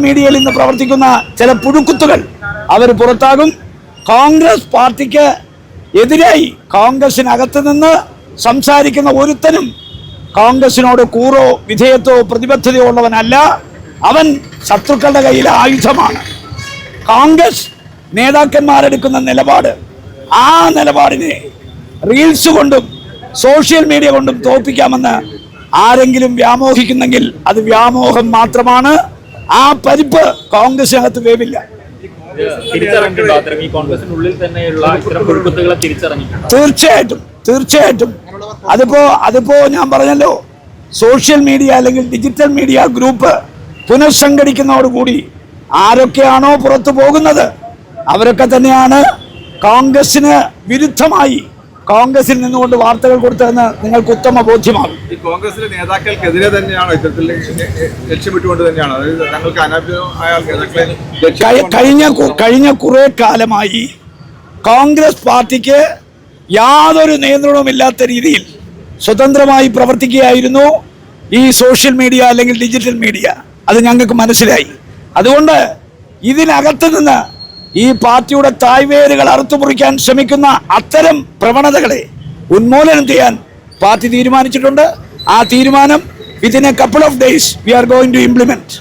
മീഡിയയിൽ ഇന്ന് പ്രവർത്തിക്കുന്ന ചില പുഴുക്കുത്തുകൾ അവർ പുറത്താകും. കോൺഗ്രസ് പാർട്ടിക്ക് എതിരായി കോൺഗ്രസിനകത്ത് നിന്ന് സംസാരിക്കുന്ന ഒരുത്തനും കോൺഗ്രസിനോട് കൂറോ വിധേയത്വോ പ്രതിബദ്ധതയോ ഉള്ളവനല്ല. അവൻ ശത്രുക്കളുടെ കയ്യിലെ ആയുധമാണ്. കോൺഗ്രസ് നേതാക്കന്മാരെടുക്കുന്ന നിലപാട്, ആ നിലപാടിനെ റീൽസ് കൊണ്ടും സോഷ്യൽ മീഡിയ കൊണ്ടും തോൽപ്പിക്കാമെന്ന് ആരെങ്കിലും വ്യാമോഹിക്കുന്നെങ്കിൽ അത് വ്യാമോഹം മാത്രമാണ്. ആ പരിപ്പ് കോൺഗ്രസിനകത്ത് വേവില്ല. തീർച്ചയായിട്ടും അതിപ്പോ ഞാൻ പറഞ്ഞല്ലോ, സോഷ്യൽ മീഡിയ അല്ലെങ്കിൽ ഡിജിറ്റൽ മീഡിയ ഗ്രൂപ്പ് പുനഃസംഘടിക്കുന്നതോടുകൂടി ആരൊക്കെയാണോ പുറത്തു പോകുന്നത് അവരൊക്കെ തന്നെയാണ് കോൺഗ്രസിന് വിരുദ്ധമായി കോൺഗ്രസിൽ നിന്നുകൊണ്ട് വാർത്തകൾ കൊടുത്തതെന്ന് നിങ്ങൾക്ക് ഉത്തമ ബോധ്യമാകും. ഈ കോൺഗ്രസിലെ നേതാക്കൾക്കെതിരെ തന്നെയാണോ ഇത്തരത്തിൽ ലക്ഷ്യമിട്ടുകൊണ്ട് തന്നെയാണോ കഴിഞ്ഞ കുറെ കാലമായി കോൺഗ്രസ് പാർട്ടിക്ക് യാതൊരു നിയന്ത്രണവുമില്ലാത്ത രീതിയിൽ സ്വതന്ത്രമായി പ്രവർത്തിക്കുകയായിരുന്നു ഈ സോഷ്യൽ മീഡിയ അല്ലെങ്കിൽ ഡിജിറ്റൽ മീഡിയ. അത് ഞങ്ങൾക്ക് മനസ്സിലായി. അതുകൊണ്ട് ഇതിനകത്ത് നിന്ന് ഈ പാർട്ടിയുടെ തായ്വേരുകൾ അറുത്തുമുറിക്കാൻ ശ്രമിക്കുന്ന അത്തരം പ്രവണതകളെ ഉന്മൂലനം ചെയ്യാൻ പാർട്ടി തീരുമാനിച്ചിട്ടുണ്ട്. ആ തീരുമാനം within a couple of days we are going to implement.